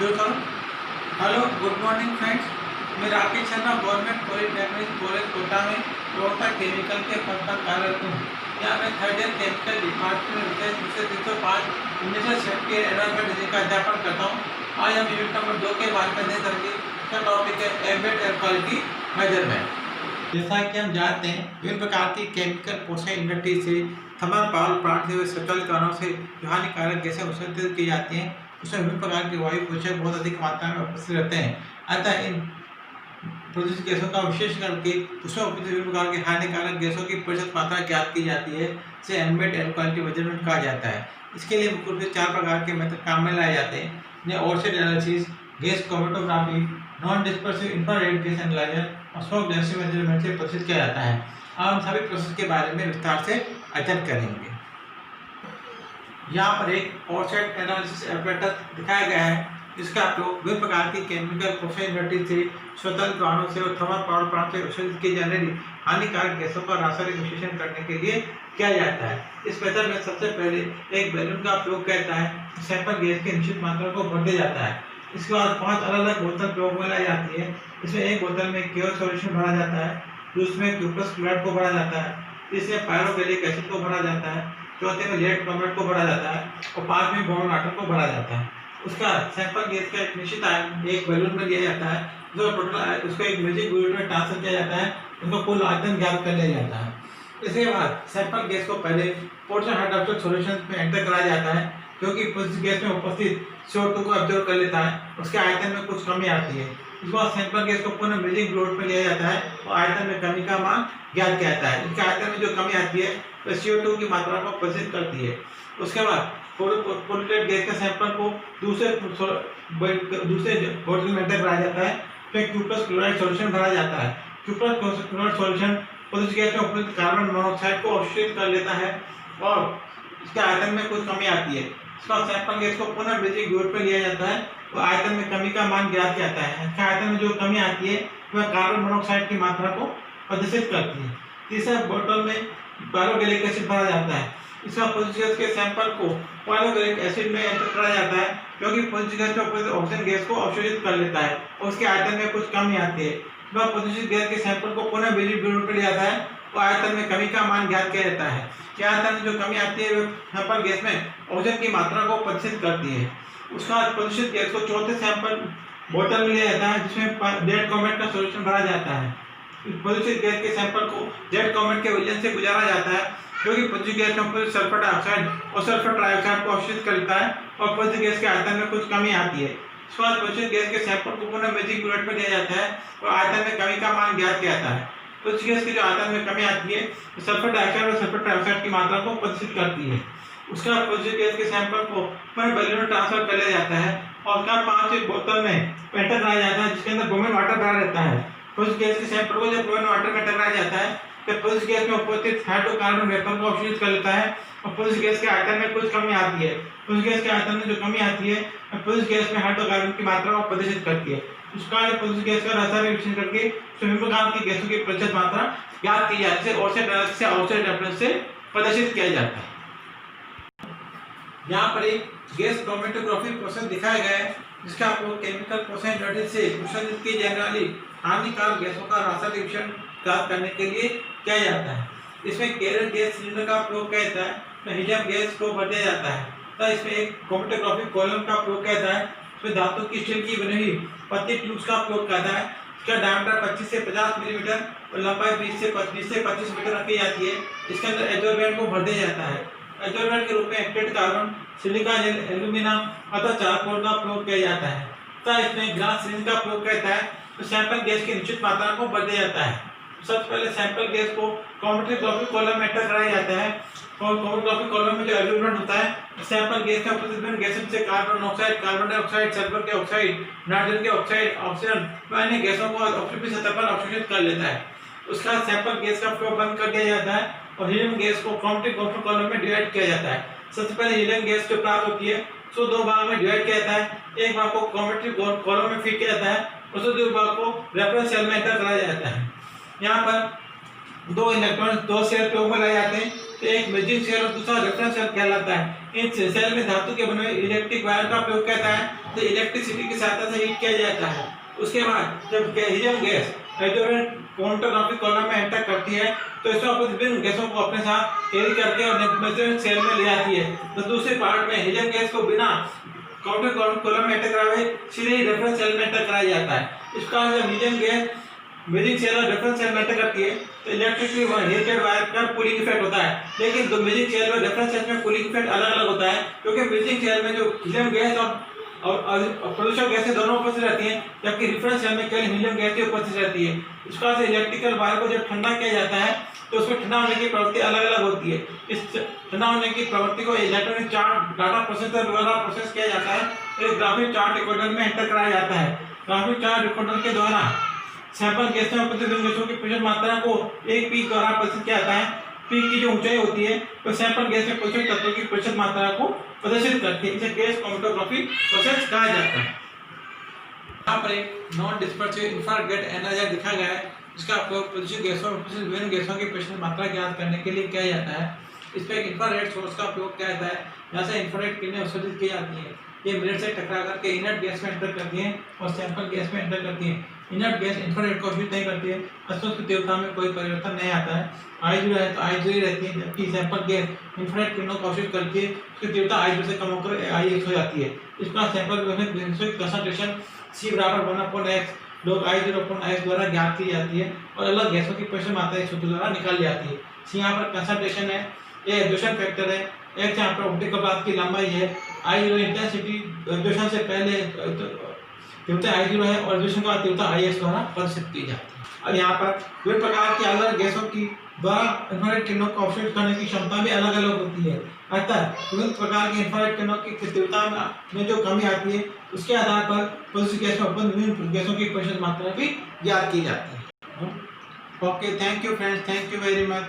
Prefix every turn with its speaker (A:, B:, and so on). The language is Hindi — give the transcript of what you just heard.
A: जो था हेलो गुड मॉर्निंग फ्रेंड्स। मैं Rakesh Sharma government polytechnic college Kota में प्रवक्ता केमिकल के पद पर कार्यरत हूँ। यहाँ मैं थर्ड ईयर केमिकल डिपार्टमेंट में विषय 305 industrial safety and environment design का अध्यापन करता हूँ। आज हम यूनिट नंबर 2 के बारे में देख करेंगे। इसका टॉपिक है एम्बिएंट एयर क्वालिटी मेजरमेंट। जैसा कि हम जानते हैं, विभिन्न प्रकार की केमिकल प्रोसेस इंडस्ट्री से, थर्मल पावर प्लांट से, स्वचालित वाहनों से जो हानिकारक गैसें उत्सर्जित की जाती हैं, उसमें विभिन्न प्रकार के वायु प्रदूषक बहुत अधिक मात्रा में उपस्थित रहते हैं। अतः इन प्रदूषित गैसों का विशेष करके उसमें उपस्थित विभिन्न प्रकार के हानिकारक गैसों की प्रतिशत मात्रा ज्ञात की जाती है, जिसे एम्बिएंट एयर क्वालिटी मेजरमेंट कहा जाता है। इसके लिए मुख्य रूप से 4 प्रकार के मेथड काम में लाए जाते हैं, जिन्हें Orsat analysis, gas chromatography, non dispersive infrared gas analyser और स्मोक डेंसिटी मेजरमेंट से प्रदर्शित किया जाता है। अब हम सभी प्रोसेस के बारे में विस्तार से अध्ययन करेंगे। यहाँ पर एक ओरसेट एनालिसिस ऑपरेटर दिखाया गया है, जिसका उपयोग विभिन्न प्रकार की केमिकल प्रोसेस इंडस्ट्री से, स्वतंत्र वाहनों से और थर्मल पावर प्लांट से उत्सर्जित की जाने वाली हानिकारक गैसों का रासायनिक विश्लेषण करने के लिए किया जाता है। इस मेथड में सबसे पहले एक बैलून का उपयोग करता है। सैंपल गैस की निश्चित मात्रा को भर दिया जाता है। इसके बाद 5 अलग-अलग बोतल प्रयोग में लाई जाती है। इसमें एक बोतल में क्योर सॉल्यूशन भरा जाता है, दूसरे में क्यूपस क्लोराइड को भरा जाता है, तीसरे में पायरोक्लोरिक एसिड को भरा जाता है, चौथे में लेड क्रोमेट को भरा जाता है और 5वें बोरोन वाटर को भरा जाता है। उसका सैंपल गैस का एक निश्चित आयतन एक बैलून में लिया जाता है, जो टोटल उसको एक मैजिक बुलेट में ट्रांसफर किया जाता है, उनको कुल आयतन ज्ञात कर लिया जाता है। इसके बाद सैंपल गैस को पहले पोर्शन हाइड्रोक्साइड सॉल्यूशन में एंटर कराया जाता है, जो कि उस गैस में उपस्थित CO2 को ऑब्जर्व कर लेता है। उसके आयतन में कुछ कमी आती है। इसके बाद सैंपल गैस को पुनः मैजिक बुलेट में लिया जाता है और आयतन में कमी का मान ज्ञात किया जाता है। इसके आयतन में जो कमी आती है तो CO2 की मात्रा को प्रदर्शित करती है। उसके बाद पोल्यूटेड गैस के सैंपल को दूसरे बोतल में एंटर कराया जाता है, फिर क्यूपस क्लोराइड सॉल्यूशन भरा जाता है। क्यूपस क्लोराइड सॉल्यूशन उस गैस में उपस्थित कार्बन मोनोऑक्साइड को अवशोषित कर लेता है और इसके आयतन में कुछ कमी आती है। इसका सैंपल गैस को पुनः मैजिक बुलेट पर लिया जाता है और आयतन में कमी का मान ज्ञात किया जाता है। इसके आयतन में जो कमी आती है वह कार्बन मोनोऑक्साइड की मात्रा को प्रदर्शित करती है। तीसरा बोतल में पायरोक्लोरिक एसिड भरा जाता है। इसका पॉजिटिव गैस के सैंपल को पायरोक्लोरिक एसिड में एंटर कराया जाता है, क्योंकि पॉजिटिव गैस में उपस्थित ऑक्सीजन गैस को अवशोषित कर लेता है और उसके आयतन में कुछ कमी आती है। वह पॉजिटिव गैस के सैंपल को पुनः मैजिक बुलेट पर लिया जाता है और आयतन में कमी का मान ज्ञात किया जाता है। कि आयतन में जो कमी आती है वह सैंपल गैस में ऑक्सीजन की मात्रा को प्रदर्शित करती है। उसका पॉजिटिव गैस को चौथे सैंपल बोतल में लिया जाता है, जिसमें लेड क्रोमेट का सॉल्यूशन भरा जाता है। पॉजिटिव गैस के सैंपल को लेड क्रोमेट के विलयन से गुजारा जाता है, क्योंकि पॉजिटिव गैस में सल्फर डाइऑक्साइड और सल्फर ट्राइऑक्साइड को अवशोषित कर लेता है और पॉजिटिव गैस के आयतन में कुछ कमी आती है। इसके बाद पॉजिटिव गैस के सैंपल को पुनः मैजिक बुलेट पर लिया जाता है और आयतन में कमी का मान ज्ञात किया जाता है। पॉजिटिव गैस की जो आयतन में कमी आती है तो सल्फर डाइऑक्साइड और सल्फर ट्राइऑक्साइड की मात्रा को प्रदर्शित करती है। उसका पॉजिटिव गैस के सैंपल को पुनः बैलून में ट्रांसफर कर लिया जाता है और उसका 5 बोतल में एंटर कराया जाता है, जिसके अंदर ब्रोमीन वाटर भरा रहता है। पॉजिटिव गैस के सैंपल को जब ब्रोमीन वाटर में टकराया जाता है तो पॉजिटिव गैस में उपस्थित हाइड्रोकार्बन वेपर को अवशोषित कर लेता है और पॉजिटिव गैस के आयतन में कुछ कमी आती है। पॉजिटिव गैस के आयतन में जो कमी आती है पॉजिटिव गैस में हाइड्रोकार्बन की मात्रा को प्रदर्शित करती है। उसका पॉजिटिव गैस का रासायनिक विश्लेषण करके विभिन्न प्रकार की गैसों की प्रतिशत मात्रा ज्ञात की जाती है। ओरसेट एनालिसिस या ओरसेट रेफरेंस से प्रदर्शित किया जाता है। यहाँ पर एक गैस क्रोमेटोग्राफी प्रोसेस दिखाया गया है, जिसका उपयोग केमिकल प्रोसेस इंडस्ट्री से उत्सर्जित की जाने वाली हानिकारक गैसों का रासायनिक विश्लेषण प्राप्त करने के लिए किया जाता है। इसमें कैरियर गैस सिलेंडर का प्रयोग किया जाता है, तो हीलियम गैस को भर दिया जाता है। तो इसमें एक क्रोमेटोग्राफी कॉलम का प्रयोग किया जाता है, इसमें धातु की स्टील की बनी हुई पतली ट्यूब्स का प्रयोग किया जाता है। इसका डायमीटर 25 से 50 मिलीमीटर और लंबाई 20 से 25 मीटर रखी जाती है। इसके अंदर एडजोर्बेंट को भर दिया जाता है। एडजोर्बेंट के रूप में एक्टिवेटेड कार्बन, सिलिका, एल्यूमिनियम अथवा चारकोल का प्रयोग किया जाता है। तथा इसमें ग्लास सिलिंडर का प्रयोग किया जाता है, तो सैंपल गैस की निश्चित मात्रा को भर दिया जाता है। सबसे पहले सैंपल गैस को क्रोमेटोग्राफी कॉलम में एंटर कराया जाता है और क्रोमेटोग्राफी कॉलम में जो एल्यूमिनेट होता है सैंपल गैस का उपस्थित गैस से carbon monoxide, carbon dioxide, sulphur के ऑक्साइड, नाइट्रोजन के ऑक्साइड, ऑक्सीजन व अन्य गैसों को ऑक्सीजन सतह पर अवशोषित कर लेता है। उसका सैंपल गैस का प्रयोग बंद कर दिया जाता है और हीलियम गैस को क्रोमेटोग्राफी कॉलम में डिवाइड किया जाता है। सबसे पहले हीलियम गैस जो प्राप्त होती है उसको 2 भाग में डिवाइड किया जाता है। एक भाग को क्रोमेटोग्राफी कॉलम में फीड किया जाता है और दूसरे भाग को रेफरेंस सेल में एंटर कराया जाता है। यहाँ पर 2 इलेक्ट्रॉन 2 शेल प्रयोग में लाए जाते हैं, तो एक मैजिक शेल और दूसरा रेफरेंस शेल कहलाता है। इन सेल में धातु के बने हुए इलेक्ट्रिक वायर का प्रयोग करता है तो इलेक्ट्रिसिटी की सहायता से हीट किया जाता है। उसके बाद जब helium gas hydrogen chromatography column में एंटर करती है तो इसमें विभिन्न गैसों को अपने साथ कैरी करके और मेजरमेंट सेल में ले आती है। तो दूसरे पार्ट में हीलियम गैस को बिना काउंटर कॉलम में एंटर कराए सीधे ही रेफरेंस सेल में एंटर कराया जाता है। इस कारण जब हीलियम गैस मेजिंग सेल और रेफरेंस सेल में एंटर करती है तो इलेक्ट्रिकली हीटेड वायर का कूलिंग इफेक्ट होता है, लेकिन तो मेजिंग सेल और रेफरेंस सेल में कूलिंग इफेक्ट अलग अलग होता है, क्योंकि मेजिंग सेल में जो हीलियम गैस और प्रदूषक गैसें दोनों उपस्थित रहती हैं, जबकि रेफरेंस सेल में केवल हीलियम गैस ही उपस्थित रहती है। इस कारण से इलेक्ट्रिकल वायर को जब ठंडा किया जाता है तो उसमें ठंडा होने की प्रवृत्ति अलग अलग होती है। इस ठंडा होने की प्रवृत्ति को इलेक्ट्रॉनिक चार्ट डाटा प्रोसेसर द्वारा प्रोसेस किया जाता है। एक ग्राफिक चार्ट रिकॉर्डर में एंटर कराया जाता है। ग्राफिक चार्ट रिकॉर्डर के द्वारा सैंपल गैस में उपस्थित गैसों की प्रतिशत मात्रा को एक पीक द्वारा प्रदर्शित किया जाता है। पीक की जो ऊंचाई होती है वो सैंपल गैस में पोषक तत्वों की प्रतिशत मात्रा को प्रदर्शित करती है। इसे गैस क्रोमेटोग्राफी प्रोसेस कहा जाता है। यहाँ पर एक नॉन डिस्पर्सिव इंफ्रारेड एनालाइजर दिखा गया है, जिसका उपयोग प्रदूषित गैसों और विभिन्न गैसों की प्रतिशत मात्रा ज्ञात करने के लिए किया जाता है। इस पर एक इंफ्रारेड सोर्स का उपयोग किया जाता है, जहाँ से इंफ्रारेड किरणें उत्सर्जित की जाती हैं। ये मिरर से टकरा करके इनर्ट गैस में एंटर करती हैं और सैंपल गैस में एंटर करती हैं। इनर्ट गैस इंफ्रारेड को अवशोषित नहीं करती है, अस्तु की तीव्रता में कोई परिवर्तन नहीं आता है। I0 है तो I0 रहती है, जबकि सैंपल गैस इंफ्रारेड किरणों को अवशोषित करती है, उसकी तीव्रता I0 से कम होकर I1 हो जाती है। इस प्रकार सैंपल गैस में कंसंट्रेशन C बराबर 1/x log I0/x द्वारा ज्ञात की जाती है और अलग गैसों की प्रतिशत मात्रा इस सूत्र द्वारा निकाली जाती है। C यहाँ पर कंसंट्रेशन है, ये एब्जॉर्प्शन फैक्टर है, x यहाँ पर ऑप्टिकल पाथ की लंबाई है, I0 इंटेंसिटी एब्जॉर्प्शन से पहले तीव्रता I0 है और एब्जॉर्प्शन के बाद तीव्रता IS द्वारा प्रदर्शित की जाती है। अब यहाँ पर विभिन्न प्रकार की अलग गैसों की द्वारा इंफ्रारेड किरणों को अवशोषित करने की क्षमता भी अलग अलग होती है। अतः विभिन्न प्रकार की इंफ्रारेड किरणों की तीव्रता में जो कमी आती है उसके आधार पर प्रदूषित गैस में उत्पन्न विभिन्न गैसों की प्रतिशत मात्रा भी ज्ञात की जाती है। Okay, thank you friends, thank you very much.